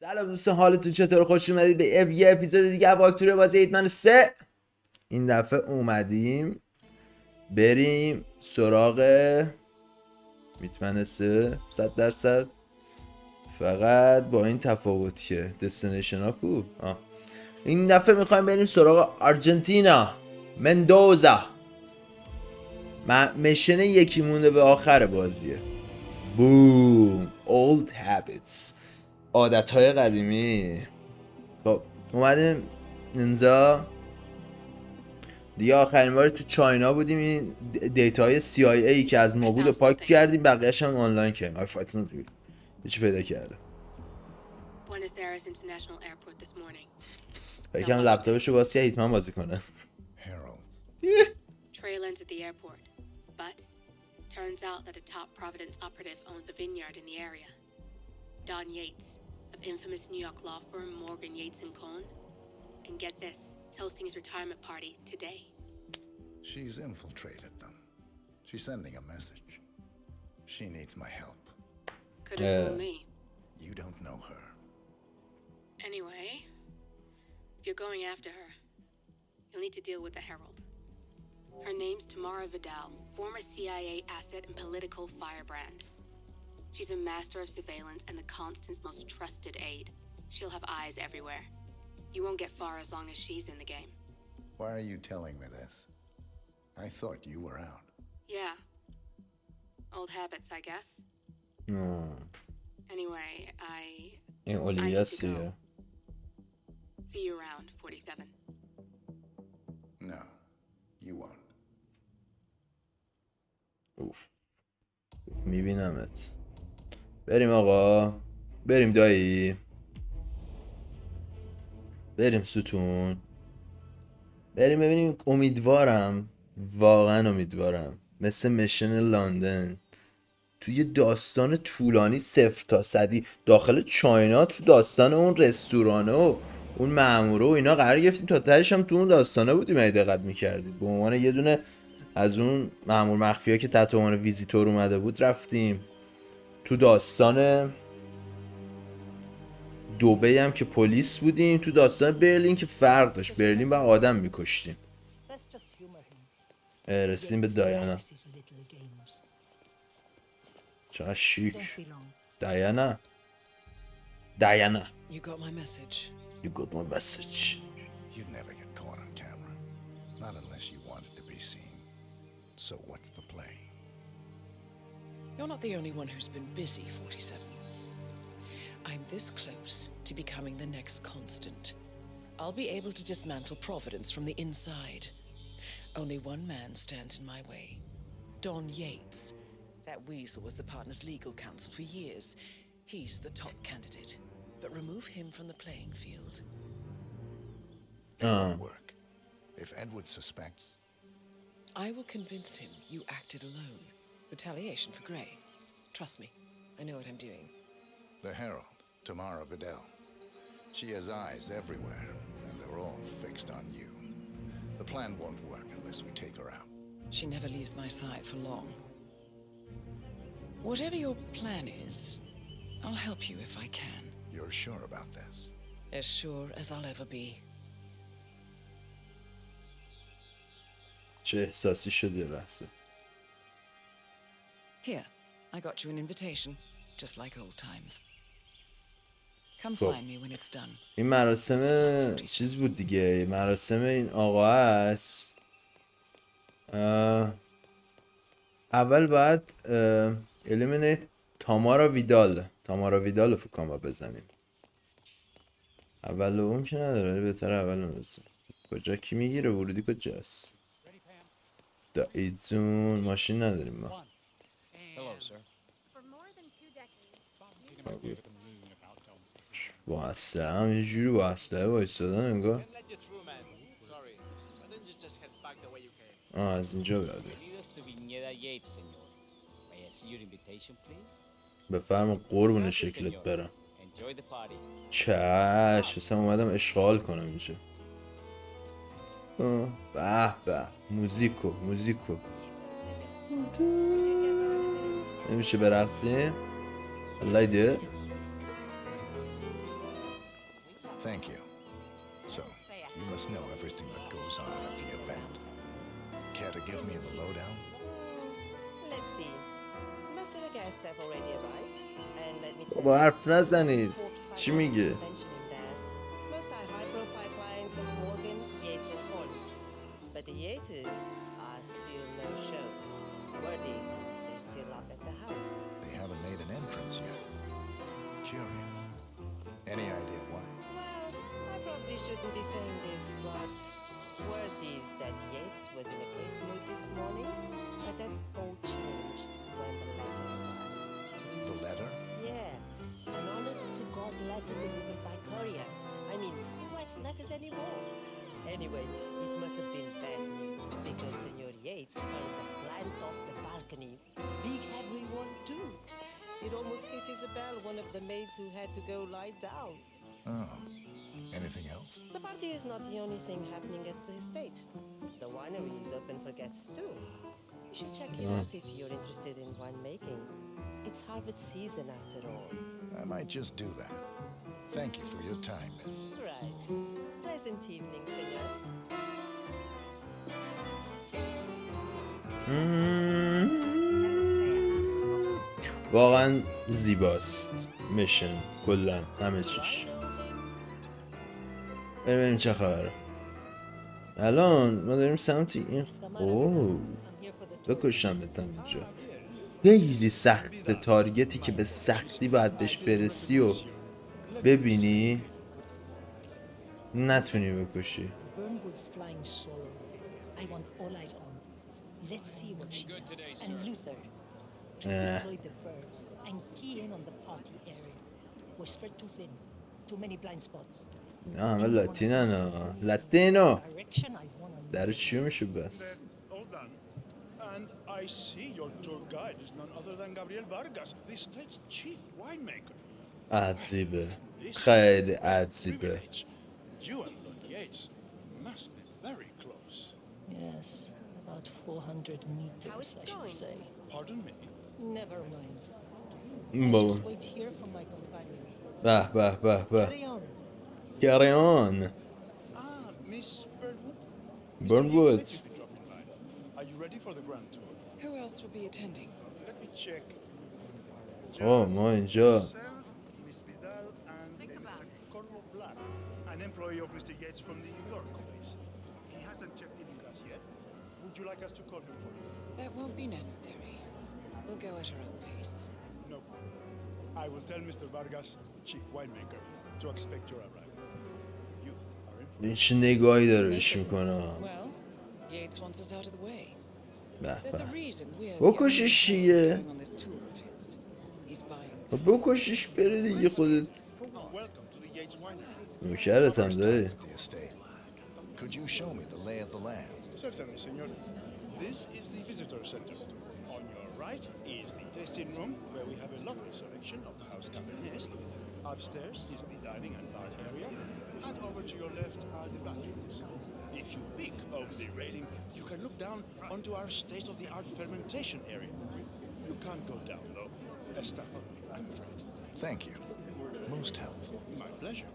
سلام دوستان، حالتون چطور؟ خوش اومدید به یه اپیزود دیگه واکتروی بازی هیتمن 3. این دفعه اومدیم بریم سراغ هیتمن 3 100%. فقط با این تفاوت که دستینیشن ها کو. این دفعه میخوایم بریم سراغ آرژانتینا مندوزا. میشن یکی مونده به آخر بازیه. بوم old habits، عادتهای قدیمی. خب اومدیم اینجا دیگه. آخرین بار تو چاینا بودیم. این دیتاهای CIA که از ما بود رو پاک کردیم، بقیه‌اش هم آنلاین کردیم. آی فایتون رو چی پیدا کرده. یکم لپتاپشو باز که هیتمن بازی کنه. Trail entered the airport, but turns out that a top Providence operative owns a vineyard in the area. Don Yates, of infamous New York law firm Morgan Yates & Cohn. And get this, is hosting his retirement party today. She's infiltrated them. She's sending a message. She needs my help. Could have fooled me. You don't know her. Anyway, if you're going after her, you'll need to deal with the Herald. Her name's Tamara Vidal, former CIA asset and political firebrand. She's a master of surveillance and the Constant's most trusted aide. She'll have eyes everywhere. You won't get far as long as she's in the game. Why are you telling me this? I thought you were out. Yeah. Old habits, I guess. Anyway, I need to go. See you around, 47. No, you won't. اوف میبینمت. بریم آقا، بریم دایی، بریم ستون، بریم ببینیم. امیدوارم، واقعا امیدوارم مثل میشن لندن توی داستان طولانی 0 تا 100 داخل چاینا، تو داستان اون رستورانه و اون ماموره و اینا قرار گرفتیم. تا تهش هم تو اون داستانه بودیم اگه دقت میکردید. به عنوان یه دونه از اون مامور مخفی‌ها که تحت عنوان ویزیتور اومده بود رفتیم. تو داستان دبی هم که پلیس بودیم. تو داستان برلین که فرق داشت، برلین با آدم میکشتیم. رسیدیم به دایانا. چقدر شیک. دایانا. دایانا. You got my message. You got my message. You'd never get caught on camera. Not unless you wanted to be seen. So what's the play? You're not the only one who's been busy, 47. I'm this close to becoming the next constant. I'll be able to dismantle Providence from the inside. Only one man stands in my way. Don Yates. That weasel was the partner's legal counsel for years. He's the top candidate. But remove him from the playing field. It won't work. If Edward suspects... I will convince him you acted alone. Retaliation for Grey. Trust me, I know what I'm doing. The Herald, Tamara Vidal. She has eyes everywhere, and they're all fixed on you. The plan won't work unless we take her out. She never leaves my side for long. Whatever your plan is, I'll help you if I can. You're sure about this? As sure as I'll ever be. چه احساسی شده بحثه. Here, I got you an invitation, just like old times. Come خب. find me when it's done. این مراسم چیز بود دیگه. مراسم این آقا هست. اول باید eliminate تامارا ویدال رو فکر کنم باید بزنیم. اول اون که نداره، ولی بهتره اول رو بزنیم. کجا کی میگیره؟ ورودی کجاست؟ دایزون ماشین نداریم ما. با اسلحه هم یه جوری با اسلحه وایستادن انگار. از اینجا برده. بفرما قربون شکلت برم. چش اصلا اومدم اشغال کنم اینجا. به به موزیکو نمیشه برقصیم؟ لایده Thank you. So, you must know everything that goes on at the event. Care to give me the lowdown? Let's see. Most of the guests have already arrived, and let me tell بابا you, حرف نزنید. Forbes چی 500 میگه؟ convention in there. Most are high-profile clients of Morgan, Yates, and Horn. But the Yates are still no shows. Worthies, they're still up at the house. They haven't made an entrance yet. Curious. Any idea why? Well, I probably shouldn't be saying this, but word is that Yates was in a great mood this morning, but that all changed when the letter arrived. The letter? Yeah, an honest-to-God letter delivered by courier. I mean, who writes letters anymore? Anyway, it must have been bad news, because Senor Yates hurled the plant off the balcony. Big heavy one, too. It almost hit Isabel, one of the maids who had to go lie down. Oh. Anything else? The party is not the only thing happening at the estate. The winery is open for guests too. You should check it out if you're interested in winemaking. It's harvest season after all. I might just do that. Thank you for your time, miss. Right. Pleasant evening, senor. واقعا زیباست میشن کلا همه چیش. ببینیم چه خبره. الان ما داریم سمت این بکشم بتم اینجا. خیلی سخته تارگتی که به سختی باید بهش برسی و ببینی نتونی بکشی. Burnwood's flying solo. I want all eyes on. Let's see what she does. And Luther, deploy the birds and key in on the party area. Whisper too thin. Too many blind spots. نه همه لاتینن ها. لاتینو Direction I want to در چی میشه بس؟ All done. And I see your tour guide is none other than Gabriel Vargas, the state's chief winemaker. عجیبه خیلی عجیبه. Privilege. You and Lord Yates must be very close. Yes, about 400 meters, How is it I should going? say. Pardon me. Never mind. این I'll بابا just wait here for my companion. به به به به Carry on. گریان Ah, Miss Burnwood. Burnwood. Said you'd be dropping by. Are you ready for the grand tour? Who else will be attending? Let me check. آه ما اینجا Myself, Miss Vidal, and Colonel Black, an employee of Mr. Yates from the New York office. He hasn't checked in with us yet. Would you like us to call him for you? That won't be necessary. We'll go at our own pace. No. I will tell Mr. Vargas, chief winemaker, to expect your arrival. You are in. این چه نگاهی داره بهش میکنه. Well, Yates wants us out of the way. به There's a به reason we're بکشش دیگه. going on this tour of his. He's buying. بکشش بره دیگه خودت. Welcome to the Yates winery. نوکرت هم داری. At the estate. Could you show me the lay of the land? Certainly, senor. This is the visitor center. On your right is the tasting room, where we have a lovely selection of the house cabernets. Upstairs is the dining and bar area, and over to your left are the bathrooms. If you peek over the railing, you can look down onto our state-of-the-art fermentation area. You can't go down, though. A staff only, I'm afraid. Thank you. Most helpful. My pleasure.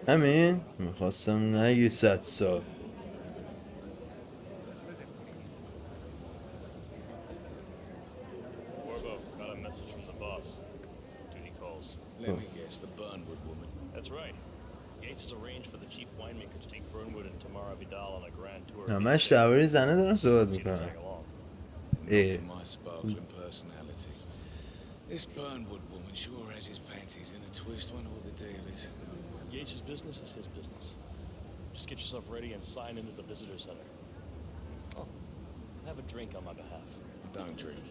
همین میخواستم نگی 100 سال. Warbo, got a message from the boss. Duty calls. Let me guess, the Burnwood woman. That's right. Yates has arranged for the chief winemaker to take Burnwood and Tamara Vidal on a grand tour. همش درباره زنه دارن صحبت See you to میکنن. tag along. Eh. For my sparkling personality. This Burnwood woman sure has his panties in a twist. Wonder what the deal is. Yates' business is his business. Just get yourself ready and sign into the visitor center. Oh, have a drink on my behalf. Don't drink.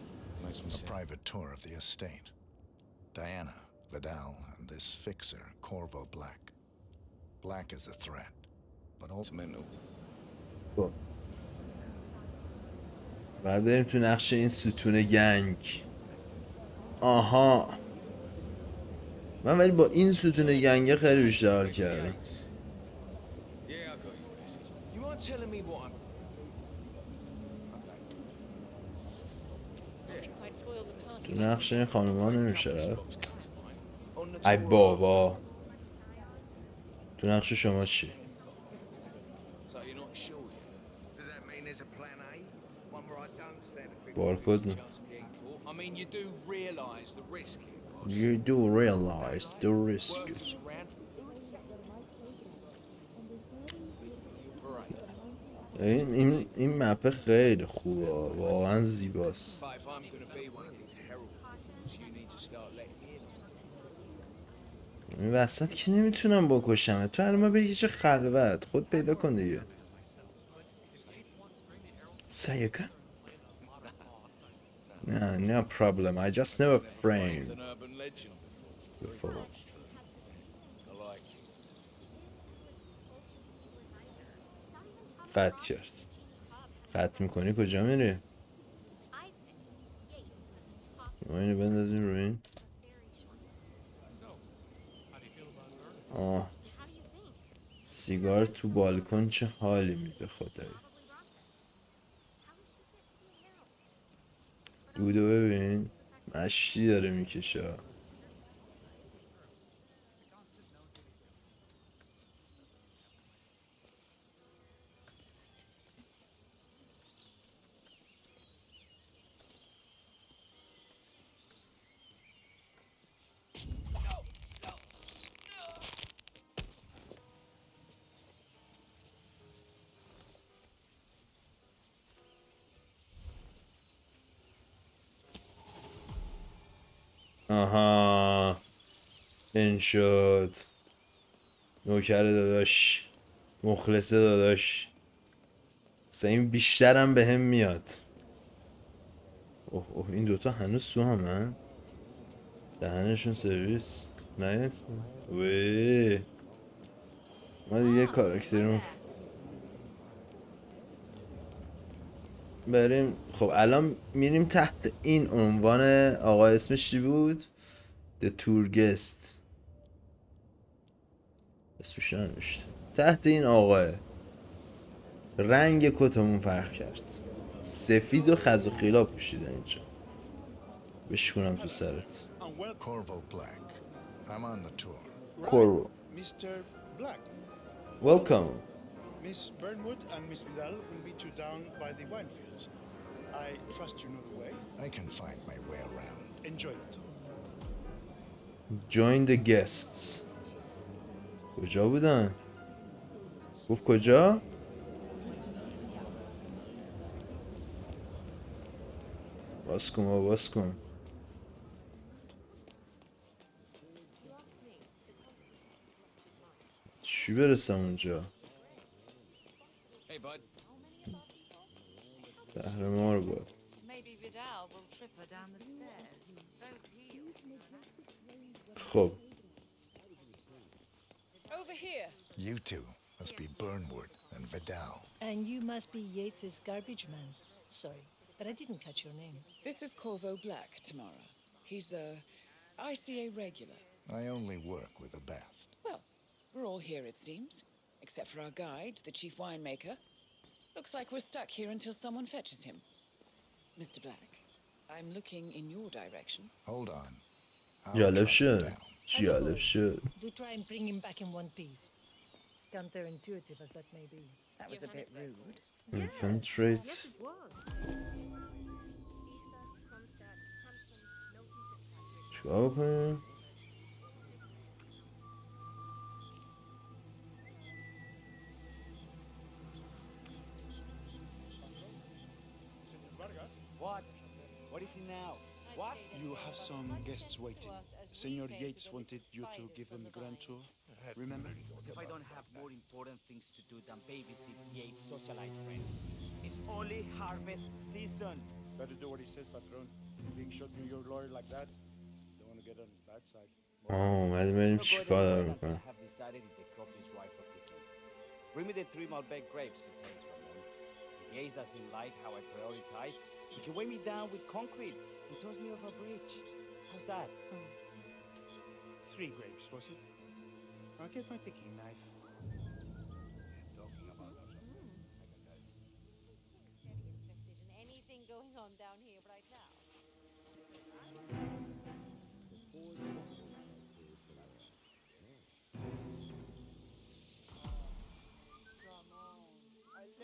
Makes me A sick. private tour of the estate. Diana, Vidal, and this fixer, Corvo Black. Black is a threat, but It's also mental. بعد بریم تو نقش این ستون گنگ. آها من ولی با این ستون گنگه خیلی بیشتر حال کردم. Yeah, I got your message. You aren't telling me what I'm... تو نقش این خانوما نمیشه رفت. ای بابا تو نقش شما چی؟ So you're not sure yet? Does that mean there's a plan A? One where I don't stand a big بارکود می. chance of getting caught? I mean, you do realise the risk here, boss. You do realize the risk. Work us around. Right. این مپ خیلی خوبه، واقعا زیباست. But if I'm gonna be one of these heralds, you need to start letting me in. این وسط که نمیتونم بکشم تو، الان بری چه خلوت خود پیدا کن دیگه. سایکن no problem, I just never framed An urban legend before. I like it. قطع کرد. قطع میکنی کجا میری؟ ما اینو بندازیم روی این. آه سیگار تو بالکن چه حالی میده خدایی. دودو ببین مشتی داره میکشه. آها این شد نوکر داداش، مخلصه داداش. اصلا این بیشترم به هم میاد. اوه این دوتا هنوز تو همه دهنشون سرویس نیاد وی. ما دیگه کاراکترمون بریم. خب الان میریم تحت این عنوان. آقا اسمش چی بود؟ The Tour Guest. اسمش نمیشت. تحت این آقاه رنگ کتمون فرق کرد، سفید و خز و خیلا پوشیدن اینجا. بشکنم تو سرت. Corvo Black. I'm on the tour. Corvo. Mr. Black. Welcome. Miss Burnwood and Miss Vidal will meet you down by the wine fields. I trust you know the way. I can find my way around. Enjoy the tour. Join the guests. کجا بودن؟ گفت کجا؟ باز کن با باز کن. چی برسم اونجا؟ Hey, bud. بهره مار بود. Maybe Vidal will trip her down the stairs. Those heels. خب Over here. You two must be Burnwood and Vidal. And you must be Yates's garbage man. Sorry, but I didn't catch your name. This is Corvo Black, Tamara. He's a ICA regular. I only work with the best. Well, we're all here, it seems. Except for our guide, the chief winemaker. Looks like we're stuck here until someone fetches him. Mr. Black, I'm looking in your direction. Hold on. جالب track him شد. down. جالب شد. Do try and bring him back in one piece. Counterintuitive as that may be. That was a bit rude. Infiltrate. چیکار بکنیم؟ What? What is it now? What? You have some guests waiting. Senor Yates wanted you to give them the grand tour. Remember? As if I don't have more important things to do than babysit Yates' socialite friends. It's only harvest season. Better do what he says, patron. Being shot in your lawyer like that, don't want to get on his bad side. اومدیم بریم چیکار داره میکنه. I have decided if the crop is ripe for picking. Bring me the 3 Malbec grapes to taste from them. If Yates doesn't like how I prioritize, he can weigh me down with concrete and toss me off a bridge. How's that? 3 grapes, was it? I'll get my picking knife. Talking about Anything going on down here right now?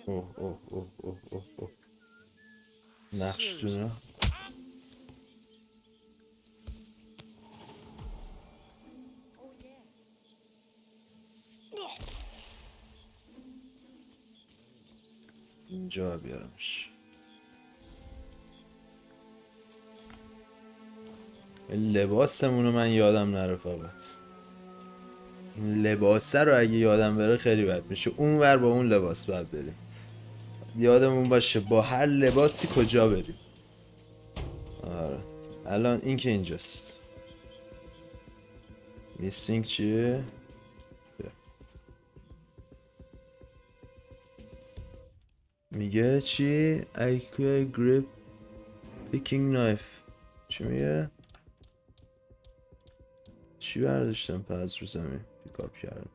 اوه اوه اوه اوه اوه اوه. نقشتونه اینجا بیارمش. لباسمونو من یادم نره فقط. این لباسه رو اگه یادم بره خیلی بد میشه. اون ور با اون لباس باید بریم. یادمون باشه با هر لباسی کجا بریم. آره الان این که اینجاست. میسینگ چیه؟ میگه چی؟ IQ grip picking knife. چی میگه؟ چی برداشتم پس رو زمین پیکاپ کردم.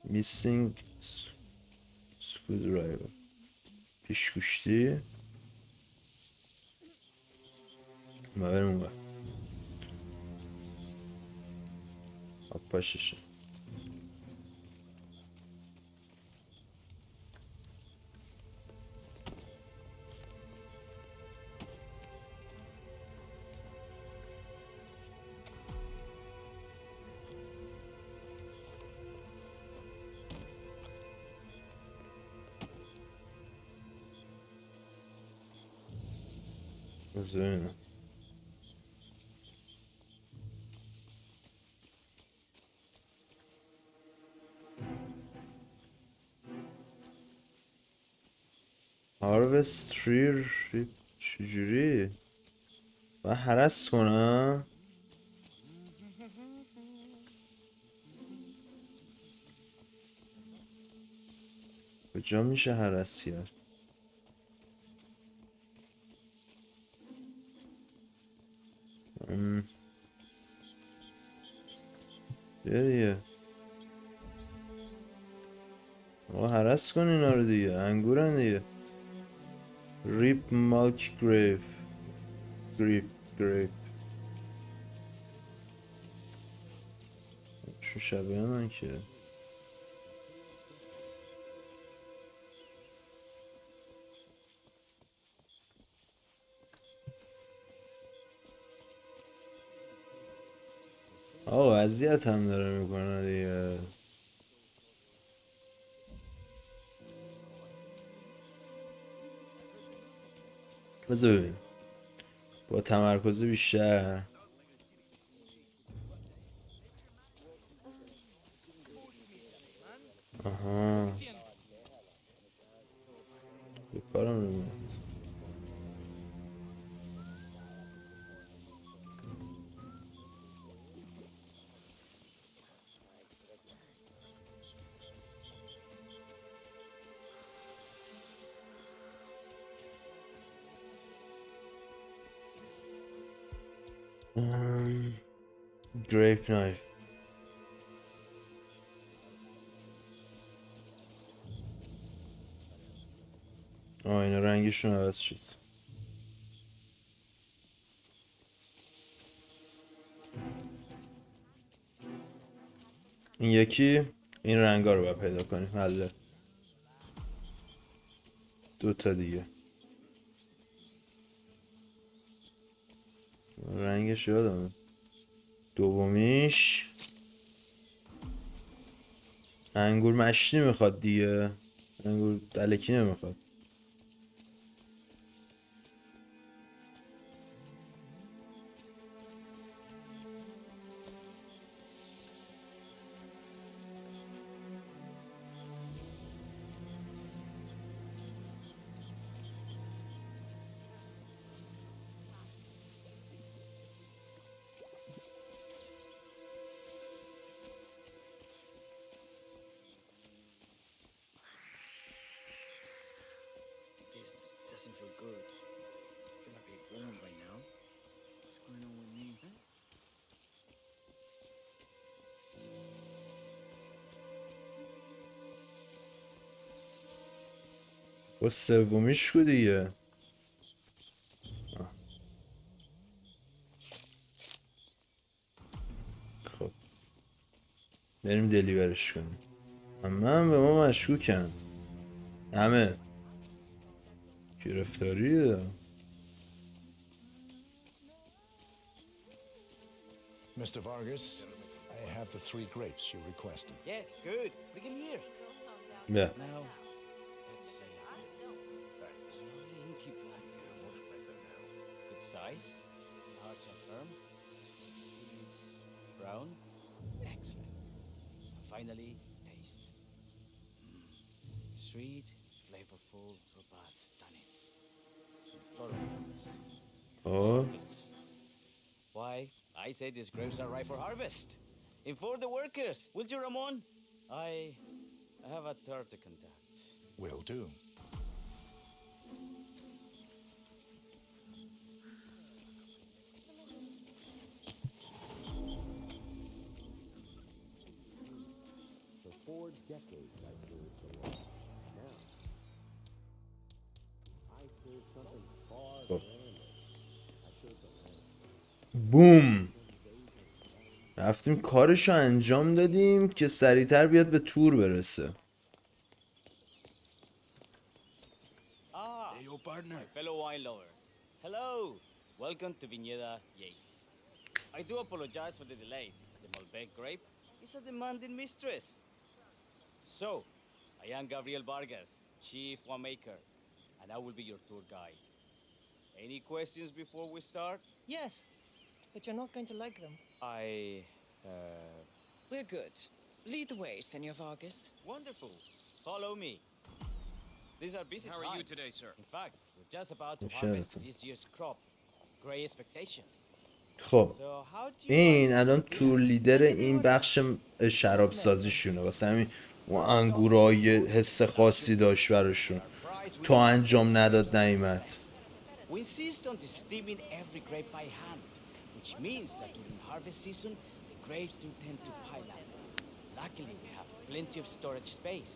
میسینگ screwdriver. پیشگوشتی ما بریم اون بر پاششه. ببینم هاروست تریر چجوری؟ و هرس کنم کجا میشه هرس کرد؟ بیا دیگه آقا هرس کن اینا رو دیگه. انگورن دیگه. ریپ مالک گریف گریپ شو شبیه من که آقا اذیت هم داره میکنه دیگه. بذار ببینیم با تمرکز بیشتر. آها به کارم نمیاد. گریپ نایف اینا رنگشون عوض شد. این یکی این رنگا رو باید پیدا کنیم. حله دوتا دیگه رنگش یادمه. دومیش انگور مشتی میخواد دیگه. انگور دلکی نمیخواد. Doesn't feel good. I feel like I'd be born by now. What's going on with me? با سومیش کو دیگه. خب بریم دلیورش کنیم. من به ما مشکوکن همه. گرفتاریه. Mr. Vargas, I have the 3 grapes you requested. Yes, good. Bring him here. بیا. Now, let's see. Inky black, much better now. Good size. Hearts are firm. Seeds brown. Excellent. Finally, taste. Sweet, flavorful, robust tannins. Some floral notes. آه. Why, I say these grapes are ripe for harvest. Inform the workers, will you, Ramon? I have a third to contact. Will do. For 4 decades I served the law. Now, I serve something far grander. I serve the land. بوم. رفتیم کارشو انجام دادیم که سریعتر بیاد به تور برسه. Hey, your partner. My fellow wine lovers. Hello. Welcome to Viñeda Yates. I do apologize for the delay. The Malbec grape is a demanding mistress. So, I am Gabriel Vargas, chief winemaker, and I will be your tour guide. Any questions before we start? Yes, but you're not going to like them. We're good. Lead the way, Senor Vargas. Wonderful. Follow me. These are busy times. How are you today, sir? In fact, we're just about to harvest this year's crop. Great expectations. خب So how do you این الان تور لیدر این بخش شراب سازیشونه، واسه همین اون انگورای حس خاصی داشت براشون تا انجام نداد نیومد. We insist on steaming every grape by hand, which means that during harvest season, the grapes do tend to pile up. Luckily, we have plenty of storage space.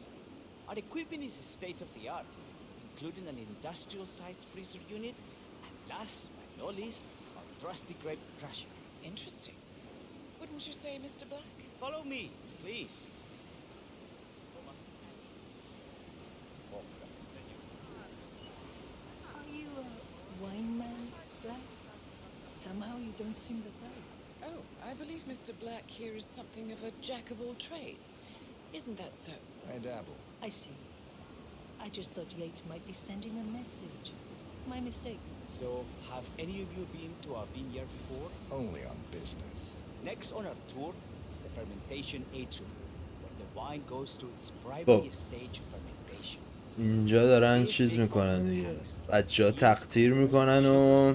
Our equipment is state-of-the-art, including an industrial-sized freezer unit, and last but not least, our trusty grape crusher. Interesting. Wouldn't you say, Mr. Black? Follow me, please. Are you a wine man, Black? Somehow you don't seem the type. Oh, I believe Mr. Black here is something of a jack of all trades. Isn't that so? I dabble. I see. I just thought Yates might be sending a message. My mistake. So, have any of you been to a vineyard before? Only on business. Next on our tour is the fermentation atrium, where the wine goes through its primary stage of fermentation. اینجا دارن چیز میکنن دیگه، بچه ها تقطیر میکنن و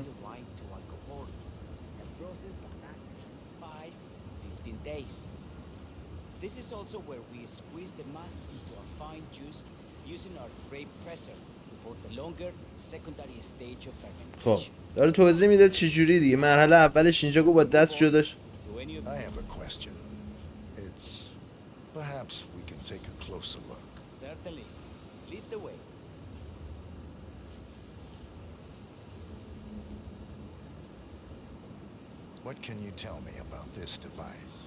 This is also where we squeeze the mass into a fine juice using our grape presser before the longer secondary stage of خب fermentation. داره توضیح میده چجوری دیگه. مرحله اولش اینجا گفت با دست جداش. I have a question. It's perhaps we can take a closer look. Certainly. Lead the way. What can you tell me about this device?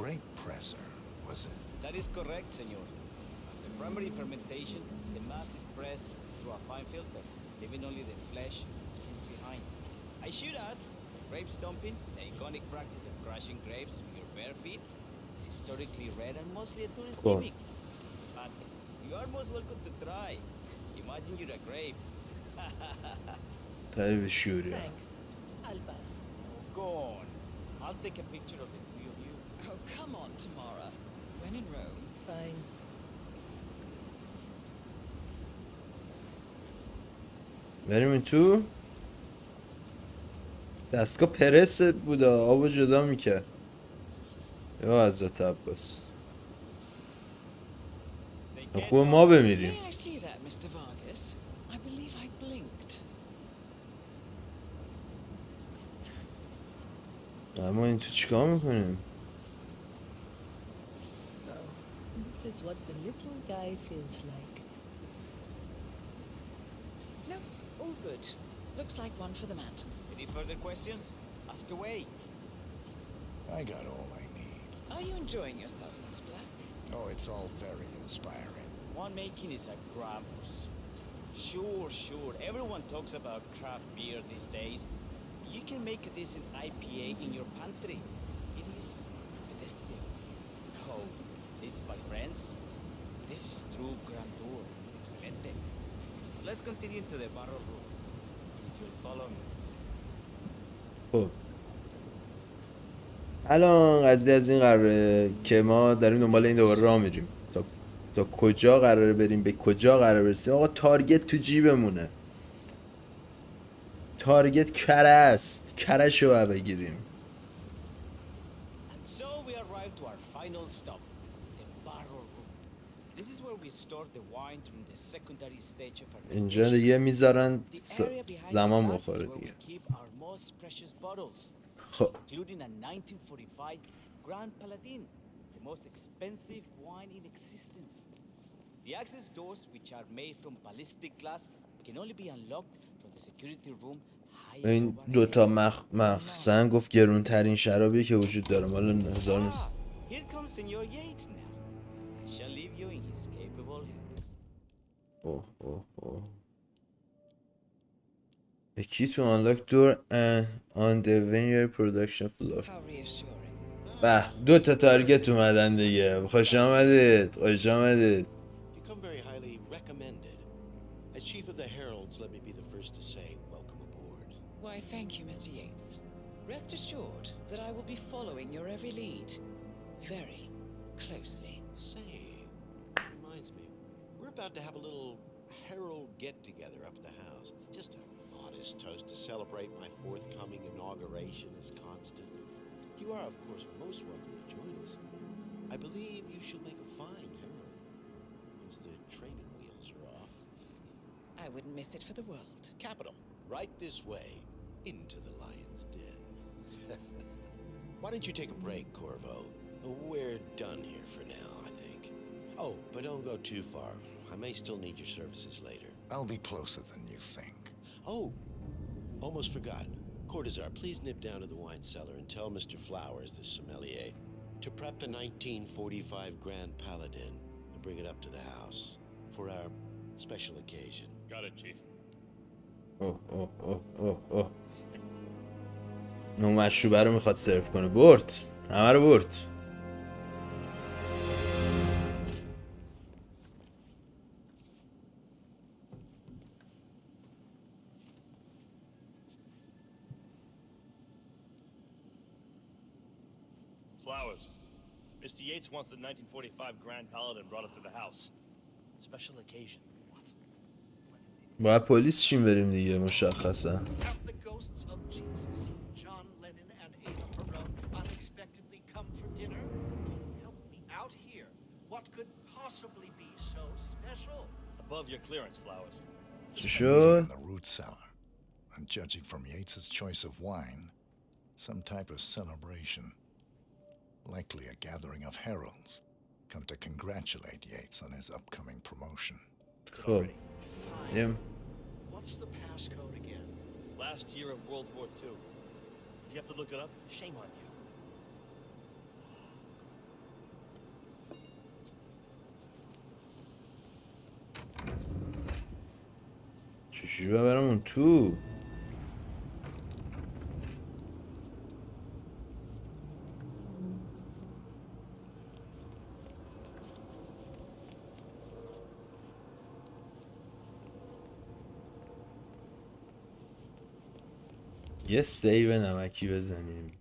Grape presser, was it? That is correct, senor. After primary fermentation, the mass is pressed through a fine filter, leaving only the flesh and skins behind. I should add, grape stomping, the iconic practice of crushing grapes with your bare feet, is historically rare and mostly a tourist gimmick. But you are most welcome to try. Imagine you're a grape. خیلی شوریه. Thanks. I'll pass. Go on. I'll take a picture of the three of you. Oh, come on, Tamara. When in Rome. Fine. بریم این تو. دستگاه پرس بوده، آبو جدا میکرد. یا حضرت عباس. خوب ما بمیریم. May I see that, Mr. Vargas? I believe I blinked. اما این تو چیکار میکنیم؟ So, this is what the little guy feels like. No, all good. Looks like one for the mat. Any further questions? Ask away. I got all I need. Are you enjoying yourself, Mr. Black? Oh, it's all very inspiring. Winemaking is a grand pursuit. Sure. Everyone talks about craft beer these days. You can make a decent IPA in your pantry. It is pedestrian. Oh, this is my friends. This is true grandeur. Excelente. So let's continue to the barrel room. If you'll follow me. خب الان قضیه از این قراره که ما داریم دنبال این دوباره راه میریم تا کجا قراره بریم، به کجا قراره برسیم. آقا تارگت تو جیبمونه، تارگت کره است، کرهشو باید بگیریم. And so we arrive to our final stop, the barrel room. This is where we store the wine during the secondary stage of our اینجا دیگه میذارن The area behind زمان the glass is بخوره where دیگه. we keep our most precious bottles, خب including a 1945 Grand Paladin, the most expensive wine in existence. The access doors, which are made from ballistic glass, can only be unlocked from the security room high این above our دوتا heads. مخزن گفت گرونترین شرابی که وجود داره، مال 1900. Here comes Senor Yates now. I shall leave you in his capable hands. اوه A key to unlock door and on the vineyard production floor. How reassuring. به دو تا تارگت اومدن دیگه. خوش آمدید. You come very highly recommended. As chief of the heralds, let me be the first to say welcome aboard. Why, thank you, Mr. Yates. Rest assured that I will be following your every lead very closely. Say, reminds me, we're about to have a little herald get-together up at the house. Just a modest toast to celebrate my forthcoming inauguration as constant. You are, of course, most welcome to join us. I believe you shall make a fine herald once the training wheels are off. I wouldn't miss it for the world. Capital. Right this way, into the lion's den. Why don't you take a break, Corvo? We're done here for now, I think. Oh, but don't go too far. I may still need your services later. I'll be closer than you think. Oh, almost forgot. Cortazar, please nip down to the wine cellar and tell Mr. Flowers, the sommelier, to prep the 1945 Grand Paladin and bring it up to the house for our special occasion. Got it, Chief. اوه اون مشروبه رو میخواد سرو کنه. برد همه رو برد. Flowers. Mr. Yates wants the 1945 Grand Paladin brought up to the house. Special occasion. What? باید پلیس چیم بریم دیگه مشخصا. Have the ghosts of Jesus, John Lennon and Ava Perón unexpectedly come for dinner? Help me out here. What could possibly be so special? Above your clearance, Flowers. چی شد؟ In the root cellar. And judging from Yates's choice of wine, some type of celebration. Likely a gathering of heralds come to congratulate Yates on his upcoming promotion. خب What's the passcode again? Last year of World War II. If you have to look it up, shame on you. چجوری ببرم اون تو؟ یه سیو نمکی بزنیم.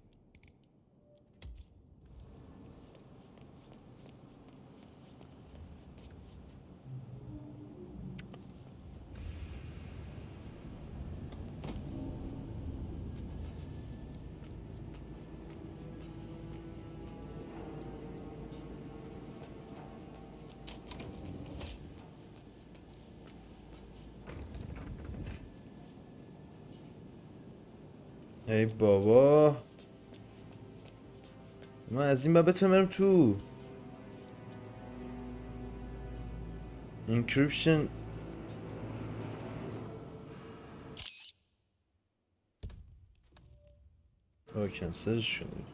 ای بابا من از این بتونم برم تو. انکریپشن کنسلش شده.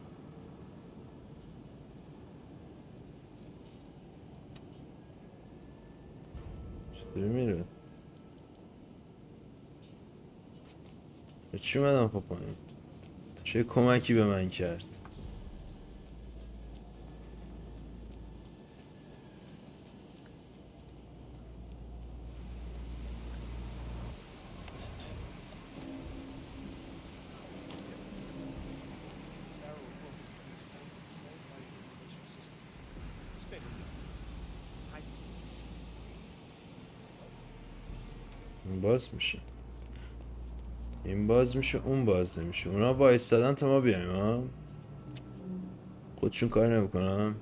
داره میره. چی اومدم خب پایین؟ چه کمکی به من کرد؟ این باز میشه، این باز میشه، اون باز نمیشه. اونا وایستادن تا ما بیایم ها. خودشون کار نمیکنم.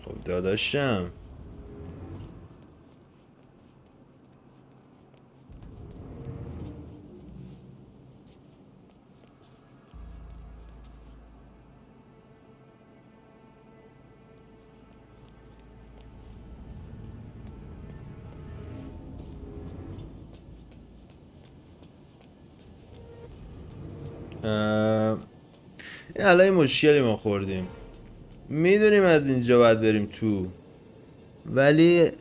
خب داداشم این الان مشکلی ما خوردیم، میدونیم از اینجا باید بریم تو، ولی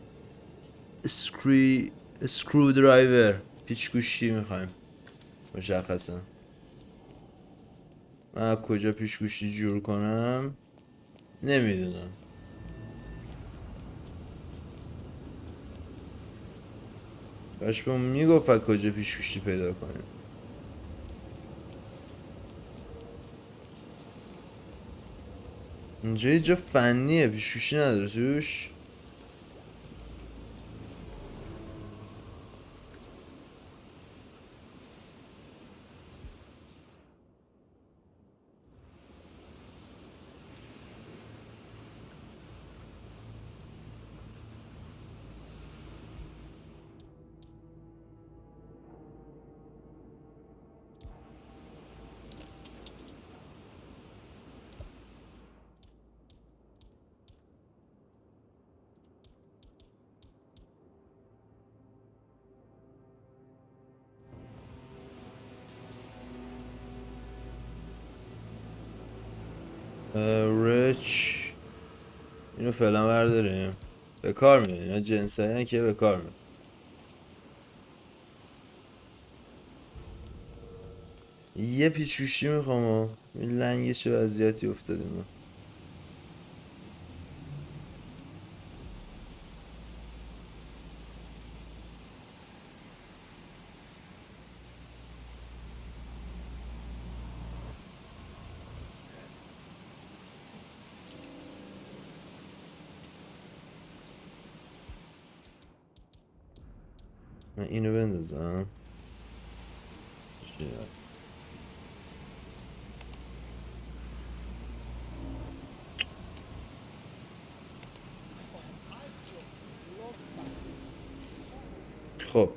اسکرو درایور پیچ گوشتی میخوایم مشخصا. من کجا پیچ گوشتی جور کنم نمیدونم. کاش بهمون میگفت کجا پیچ گوشتی پیدا کنیم. اینجا یه جا فنیه، پیچ گوشتی نداره توش. ریچ اینو فعلا برداریم، به کار میاد. اینا جنسایی که به کار میاد. یه پیچوشی میخوام و این لنگه چه وضعیتی افتادیم ما. من اینو بندازم. خب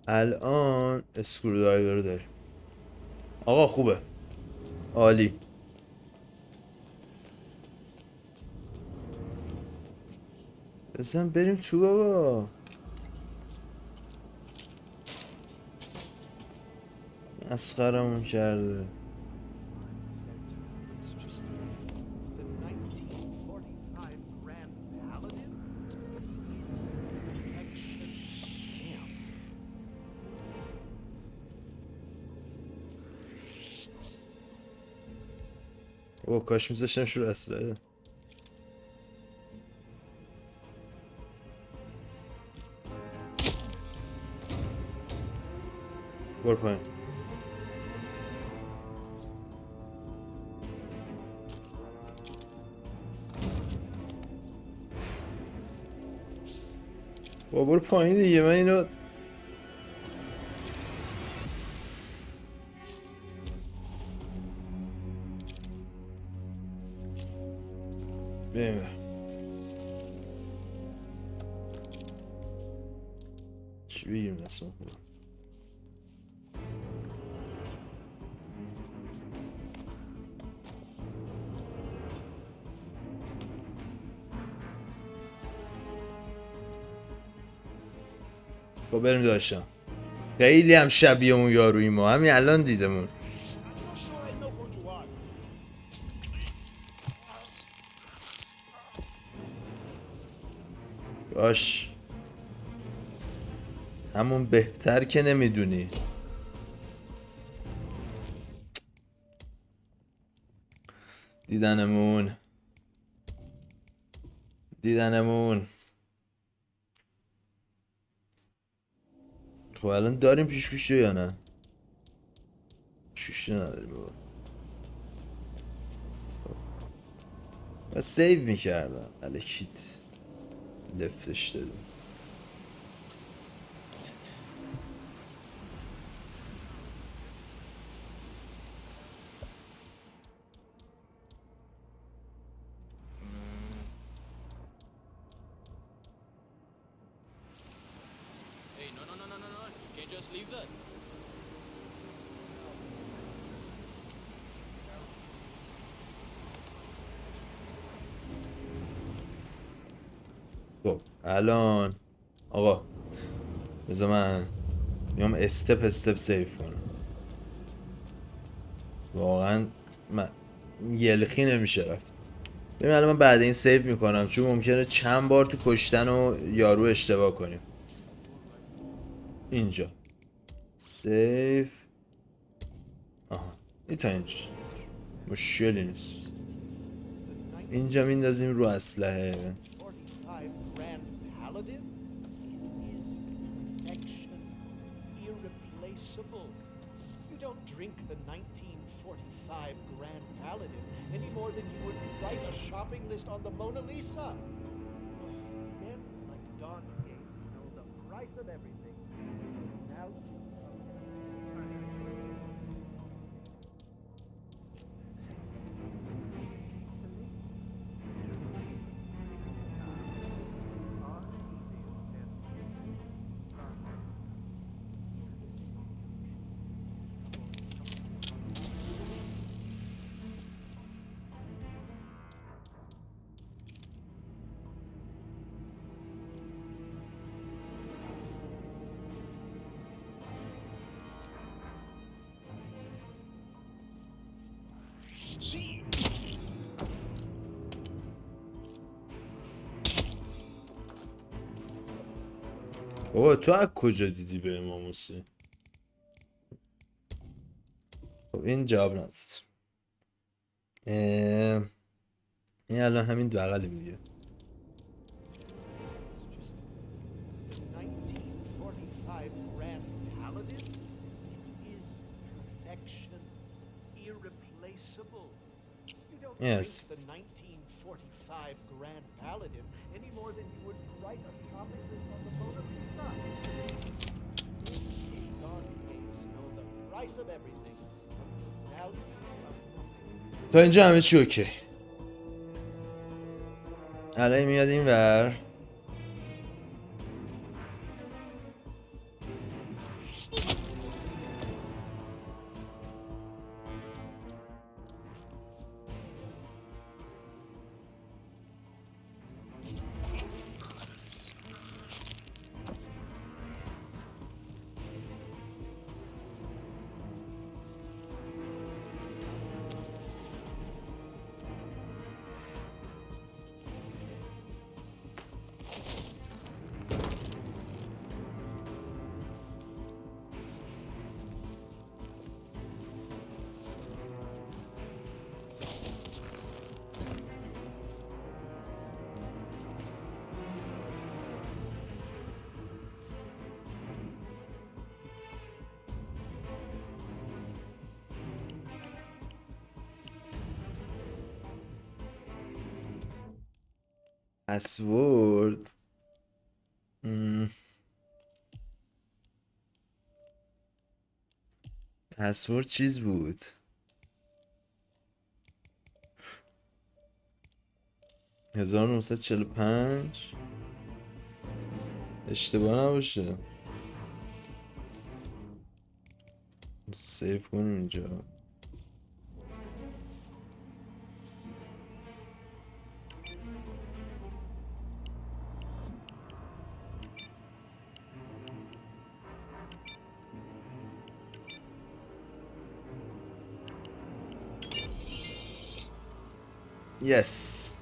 الان اسکرو درایور رو داریم. آقا خوبه، عالی. بزن بریم تو بابا. مسخرمون کرده. او کاش میذاشتم شو اسلحه. برو پایین. برو پایین دیگه. من اینو بریم. چی بگیم دستم خوبه. خب بریم داشتم. خیلی هم شبیه اون یاروی ما، همین الان دیدمون. باش همون بهتر که نمیدونی. دیدنمون خب الان داریم پیشگوشی یا نه؟ پیشگوشی نداریم بابا. و سیو میکردم الکیت لفتش دادیم. Hey, no, you can't just leave that. خب الان آقا بذار من میام استپ سیف کنم. واقعا من یلخی نمیشه رفت. ببین الان من بعد این سیف میکنم چون ممکنه چند بار تو کشتن و یارو اشتباه کنیم. اینجا سیف. آها این تا اینجا مشکلی نیست. اینجا میندازیم رو اسلحه. Drink the 1945 Grand Paladin any more than you would write a shopping list on the Mona Lisa. Men like Don Gates know the price of everything. Now, بابا تو از کجا دیدی به اماموسی؟ خب این جواب نداد. این الان همین بغلی میگه. Yes. the 1945 Grand Paladin any more than you would write a shopping list on the Mona Lisa. Don Gates know the price of everything. Now, تا اینجا همه چی اوکی. الان میاد این ور. پسورد پسورد چیز بود 1945 اشتباه نباشه. سیف کنیم اینجا. Yes.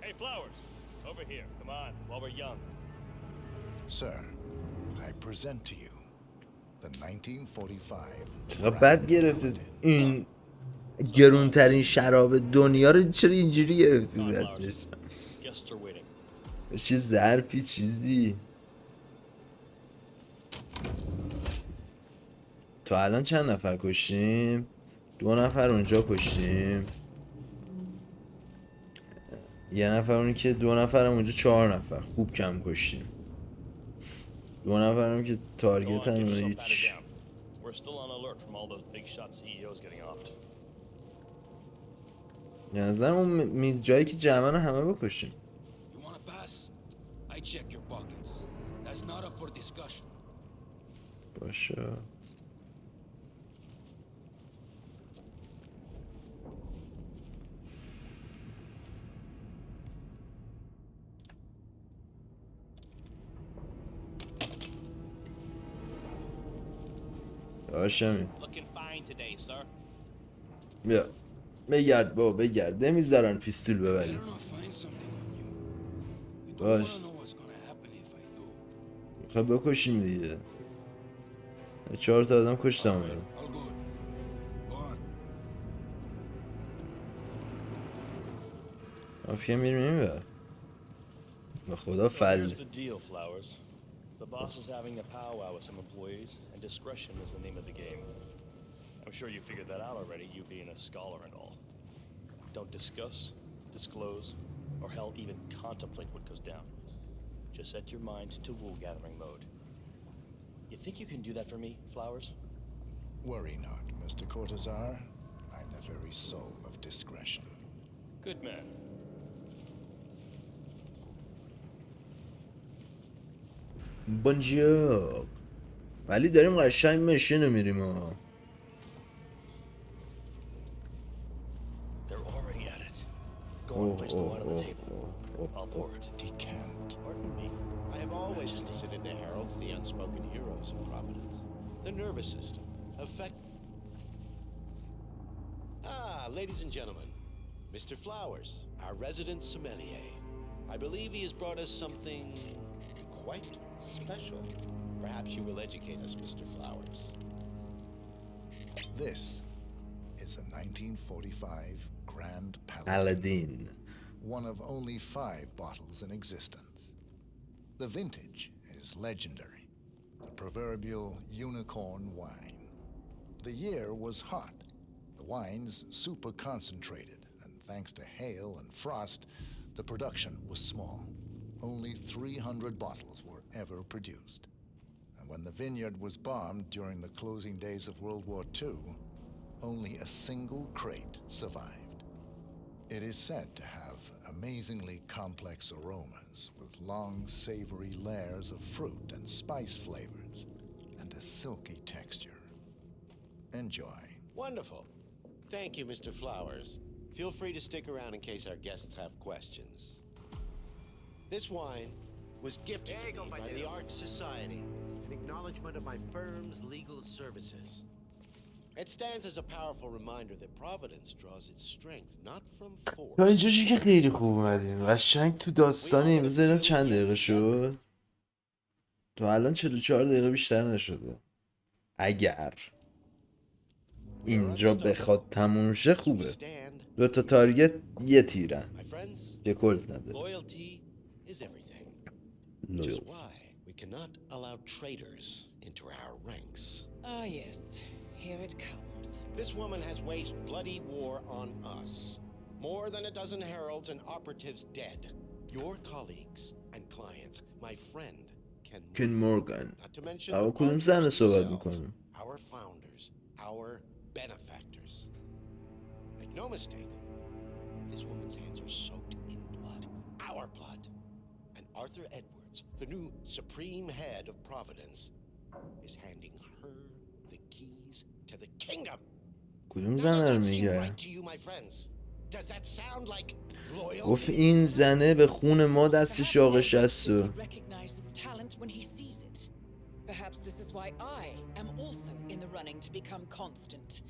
Hey, Flowers, over here. Come on, while we're young. Sir, I present to you the 1945 چقدر بد گرفتید این گرونترین شراب دنیا رو چرا اینجوری گرفتید دستش؟ Guests are waiting. چه ظرفی چیزی. تا الان چند نفر کشتیم؟ 2 نفر اونجا کشتیم، یه نفر اون که 2 نفرم اونجا 4 نفر. خوب کم کشتیم. 2 نفرم که تارگت هم هیچ. We're still on alert from all those big shot CEOs getting offed. یه نظرم اون جایی که جمعه رو همه بکشیم. You want to pass? I check your pockets. That's not up for discussion. باشه. همین. بیا بگرد بابا بگرد، نمیذارن پیستول ببریم. باش میخوای بکشیم دیگه. 4 تا آدم کشتم اومدم. مافیا میریم میبر. به خدا فل. The boss is having a powwow with some employees, and discretion is the name of the game. I'm sure you figured that out already, you being a scholar and all. Don't discuss, disclose, or hell even contemplate what goes down. Just set your mind to wool-gathering mode. You think you can do that for me, Flowers? Worry not, Mr. Cortazar. I'm the very soul of discretion. Good man. بونجور. ولی داریم قشنگ مشین رو میریم ها. They're already at it. Go and place the wine on the table. I'll pour it. Decant. Pardon me. I have always considered the heralds the unspoken heroes of Providence. The nervous system. Ladies and gentlemen, Mr. Flowers, our resident sommelier. I believe he has brought us something quite special. Perhaps you will educate us, Mr. Flowers. This is the 1945 Grand Aladdin. One of only 5 bottles in existence. The vintage is legendary, the proverbial unicorn wine. The year was hot, the wine's super concentrated, and thanks to hail and frost, the production was small. Only 300 bottles were ever produced. And when the vineyard was bombed during the closing days of World War II, only a single crate survived. It is said to have amazingly complex aromas with long, savory layers of fruit and spice flavors and a silky texture. Enjoy. Wonderful. Thank you, Mr. Flowers. Feel free to stick around in case our guests have questions. This wine was gifted to me by the Art Society, in acknowledgement of my firm's legal services. It stands as a powerful reminder that Providence draws its strength not from force. تا اینجا که خیلی خوب اومدیم. قشنگ تو داستانی بذاریم چند دقیقه شد. تو الان 44 دقیقه بیشتر نشده. اگر اینجا بخواد تموم شه خوبه. 2 تا تارگت یه تیرن که کلت نداره. Is everything. Which is why we cannot allow traitors into our ranks. Ah, yes. Here it comes. This woman has waged bloody war on us. More than a dozen heralds and operatives dead. Your colleagues and clients, my friend, Ken Morgan. Not to mention اما کدوم زن صحبت میکنیم؟ our founders, our benefactors. Make no mistake. This woman's hands are soaked in blood. Our blood. Arthur Edwards, the new supreme head of Providence, is handing her the keys to the kingdom. کدوم زنه رو میگه؟ Does that sound like loyalty? گفت این زنه به خون ما دستش آغش است و Perhaps this is why I am also in the running to become constant.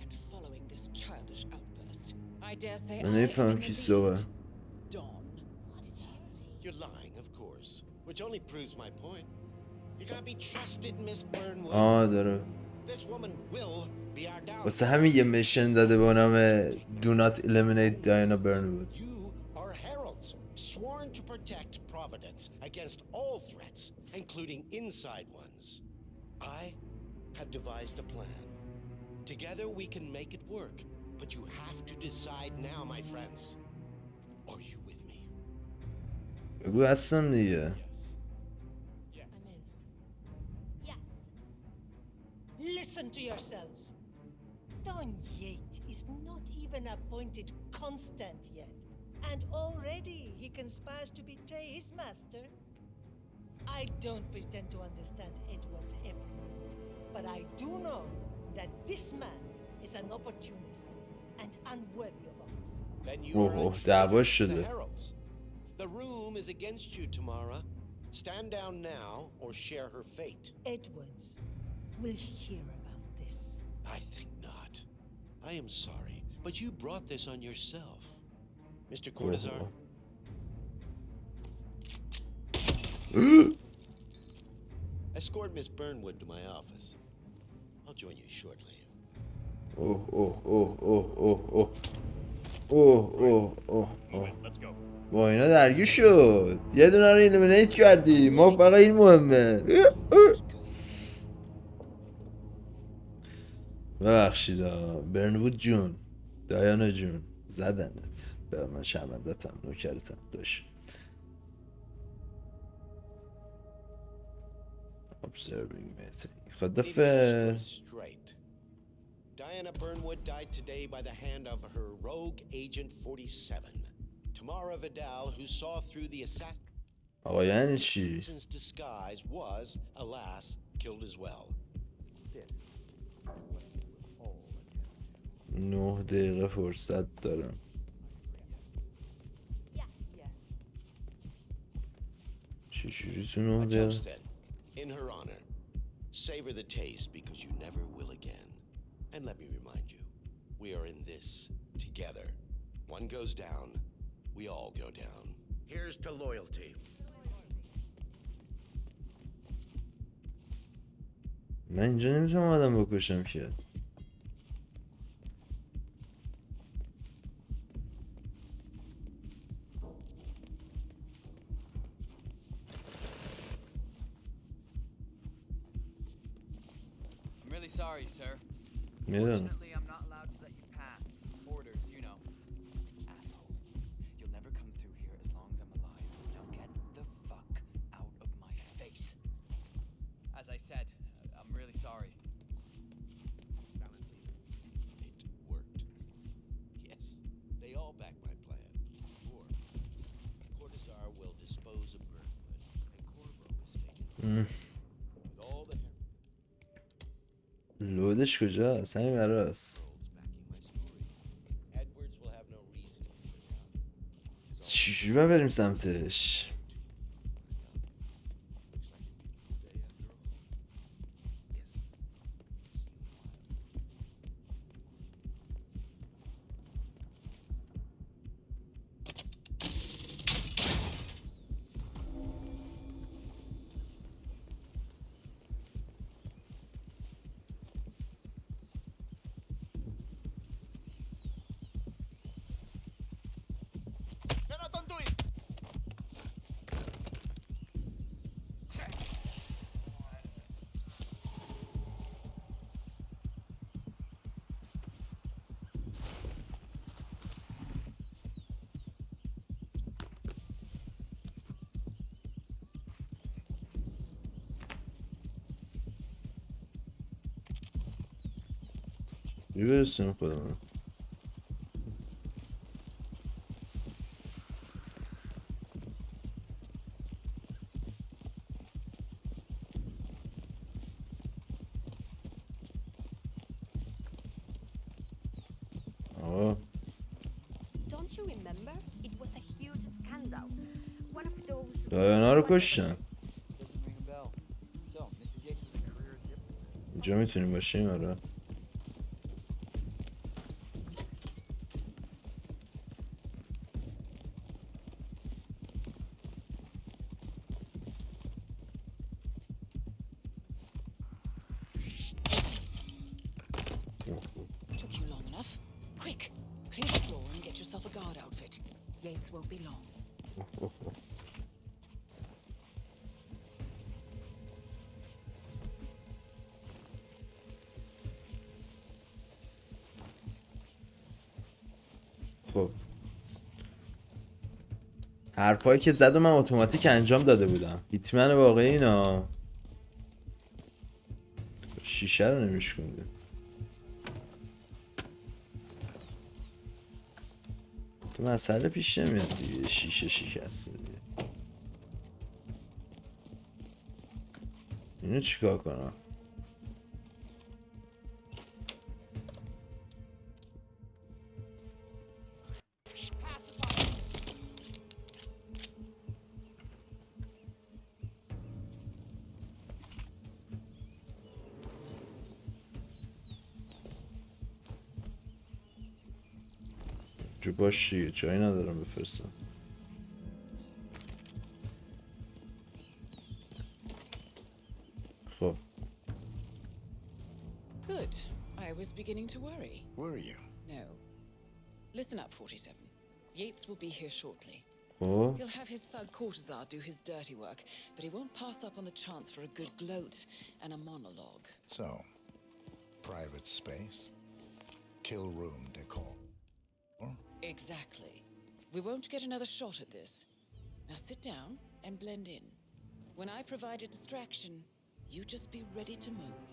And following this childish outburst, I dare say من نمیفهم کی صحبت. Dawn You're lying, of course, which only proves my point. You cannot be trusted, Miss Burnwood. داره This woman will be our downfall. واسه همین یه میشن داده به نام Do not eliminate Diana Burnwood. You are heralds, sworn to protect Providence against all threats, including inside ones. I have devised a plan. Together we can make it work, but you have to decide now, my friends. Are you with me? بگو هستم دیگه. I'm in. Yes. Listen to yourselves. Don Yates is not even appointed constant yet, and already he conspires to betray his master. I don't pretend to understand Edward's every move, but I do know that this man is an opportunist and unworthy of us. Then you Oh, are oh, a دعوا traitor to the شده. heralds. The room is against you, Tamara. Stand down now or share her fate. Edwards will hear about this. I think not. I am sorry, but you brought this on yourself. Mr. Cortazar. Escort Miss Burnwood to my office. I'll join you shortly. اوه اوه اوه اوه اوه اوه اوه اوه اوه اوه Let's go. با اینا درگیر شد. یه دونه رو ایلیمینیت کردی. ما فقط این مهمه. ببخشید برنوود جون، دایانا جون، زدنت. به من شرمندتم، نوکرتم. داشت observing me. خدافظ. Straight. Diana Burnwood died today by the hand of her rogue agent 47. Tamara Vidal, who saw through the آقا یعنی چی؟ assassin's disguise, was, alas, killed as well. 9 دقیقه فرصت دارم. چجوری تو 9 A دقیقه؟ toast then, in her honor. Savor the taste because you never will again. And let me remind you, we are in this together. One goes down, we all go down. Here's to loyalty. من اینجا نمیتونم آدم بکشم که. I'm really sorry, sir. میدونم. Unfortunately, I'm not allowed to let you pass. Orders, you know. Asshole. You'll never come through here as long as I'm alive. Now get the fuck out of my face. As I said, I'm really sorry. It worked. Yes, they all back my plan. Or, Cortazar will dispose of Burnwood, and Corvo is taken with all the لودش کجاست؟ همین براست. Edwards will have no reason to bring out. چجوری باید بریم سمتش؟ برسیم خودمون. Don't you remember? It was a huge scandal. One of those. دایانا رو کشتن. Doesn't ring a bell. Still, Mrs. Yates was a career diplomat. اینجا میتونیم باشیم آره. yourself a guard outfit. Yates won't be long. خب حرفایی که زد و من اتوماتیک انجام داده بودم. هیتمن واقعی اینا. شیشه رو نمیشکنده. تو مسئله پیش نمیاد دیگه. شیشه شکسته دیگه. اینو چیکار کنم؟ جو باشی جایی ندارم بفرستم. خب Good. I was beginning to worry. Were you? No. Listen up, 47. Yates will be here shortly. خب He'll have his thug courtesan do his dirty work, but he won't pass up on the chance for a good gloat and a monologue. So, private space? Kill room decor? Exactly. We won't get another shot at this. Now sit down and blend in. When I provide a distraction, you just be ready to move.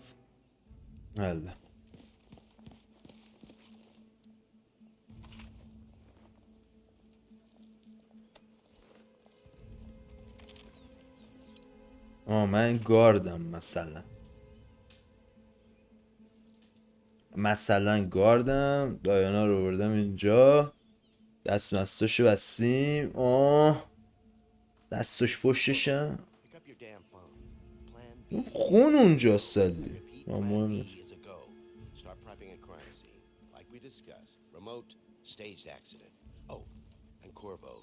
هلا من گاردم مثلا گاردم. دایانا رو بردم اینجا. دستمستاشو بستیم. دستش پشتشم. اون خون اونجا سالی مهم نیست. Staged accident. Oh, and Corvo,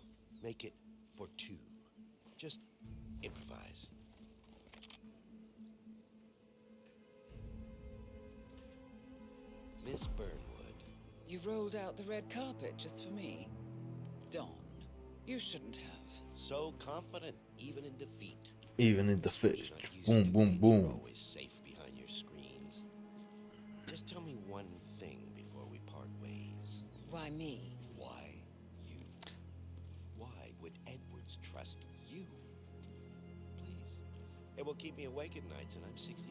make it for two. Just improvise. Miss Burnwood. You rolled out the red carpet just for me. Don, you shouldn't have. So confident, even in defeat. Even in defeat. Boom, boom, boom. You're always safe behind your screens. Just tell me one thing before we part ways. Why me? Why you? Why would Edwards trust you? Please. It will keep me awake at nights, and I'm 65.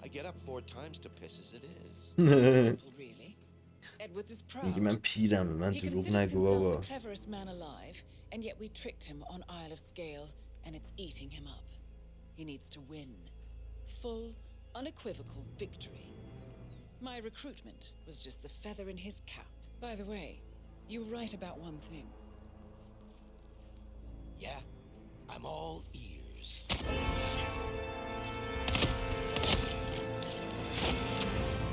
I get up 4 times to piss as it is. Simple, really. Edwards is proud. میگه من پیرم به من He دروغ considers نگو himself بابا. the cleverest man alive, and yet we tricked him on Isle of Scale, and it's eating him up. He needs to win. Full, unequivocal victory. My recruitment was just the feather in his cap. By the way, you were right about one thing. Yeah? I'm all ears.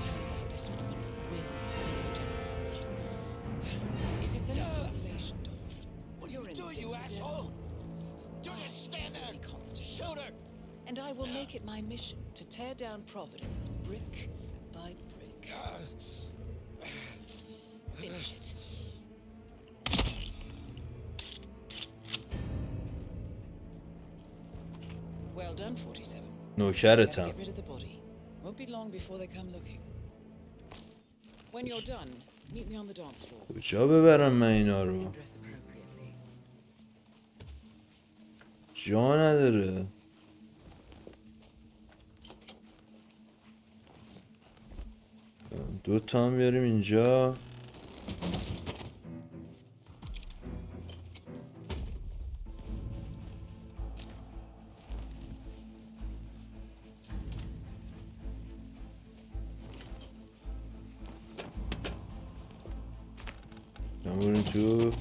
Turns out this woman will be Jennifer. If it's any consolation, Don, What are your you doing, instincts you were dead asshole? on. Do just stand there! Be constant. Shoot her! And I will make it my mission to tear down Providence brick by brick. Finish it. Well done, 47. Better نوکرتم. get rid of the body. Won't be long before they come looking. When you're done, meet me on the dance floor. کجا ببرم من اینا رو؟ Dress appropriately. جا نداره. دو تا هم بیاریم اینجا. بریم تو.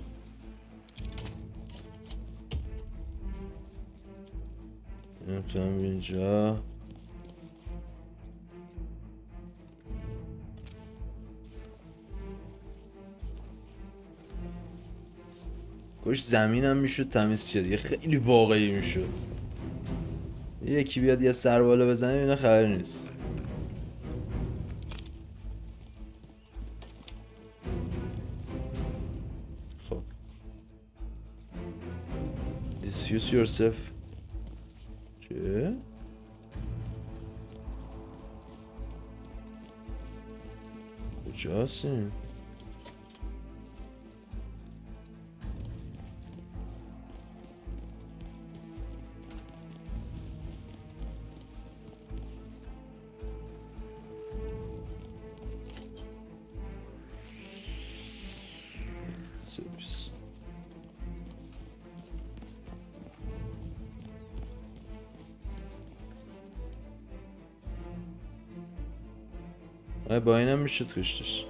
بریم تو هم اینجا. کاش زمینم میشد تمیز شد. یه خیلی واقعی میشد. یکی بیاد یه سر بالا بزنه اینا خبری نیست. Introduce yourself. چه؟ کجا هستیم؟ سرویس. با اینم میشد کشتش.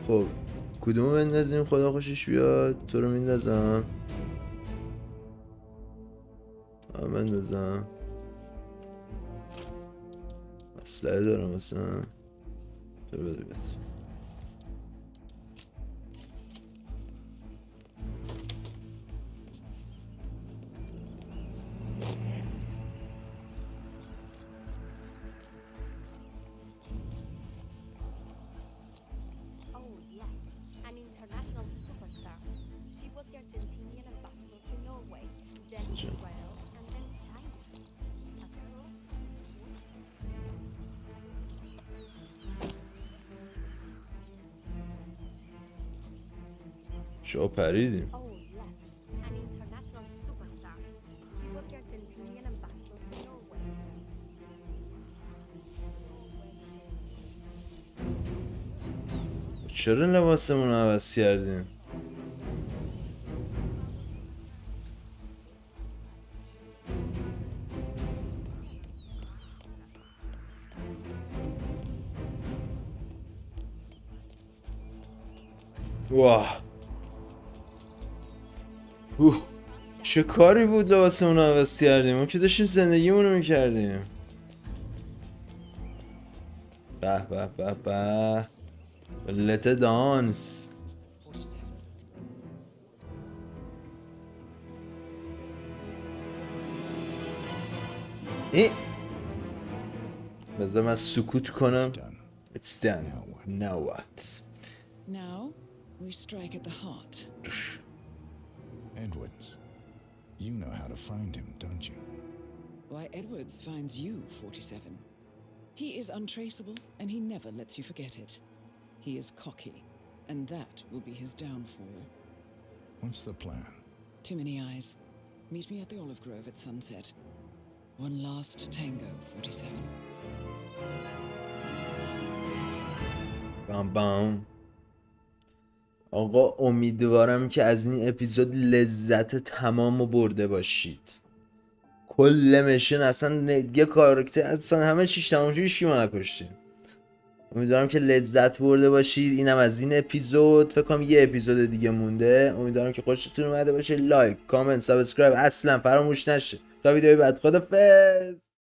خب کدومو بندازیم خدا خوشش بیاد؟ تو رو میندازم. بندازم. اسلحه دارم مثلا. تو رو بده بیاد. چه پریدیم. چرا لباسمون رو عوض کردیم؟ واه چه کاری بود لباسمون رو عوض کردیم؟ ما که داشتیم زندگیمون رو میکردیم. به به به به لت دانس. بذار من سکوت کنم. It's done. Now what? Now we strike at the heart. Edwards. You know how to find him, don't you? Why, Edwards finds you, 47. He is untraceable, and he never lets you forget it. He is cocky, and that will be his downfall. What's the plan? Too many eyes. Meet me at the olive grove at sunset. One last tango, 47. بام بام. آقا امیدوارم که از این اپیزود لذت تمامو برده باشید. کل مشن اصلا یه کاراکتر اصلا همه چیش تمام شد هیچکی ما نکشتیم. امیدوارم که لذت برده باشید. اینم از این اپیزود. فکر کنم یه اپیزود دیگه مونده. امیدوارم که خوشتون اومده باشه. لایک، کامنت، سابسکرایب اصلا فراموش نشه. تا ویدیوی بعد خدافظ.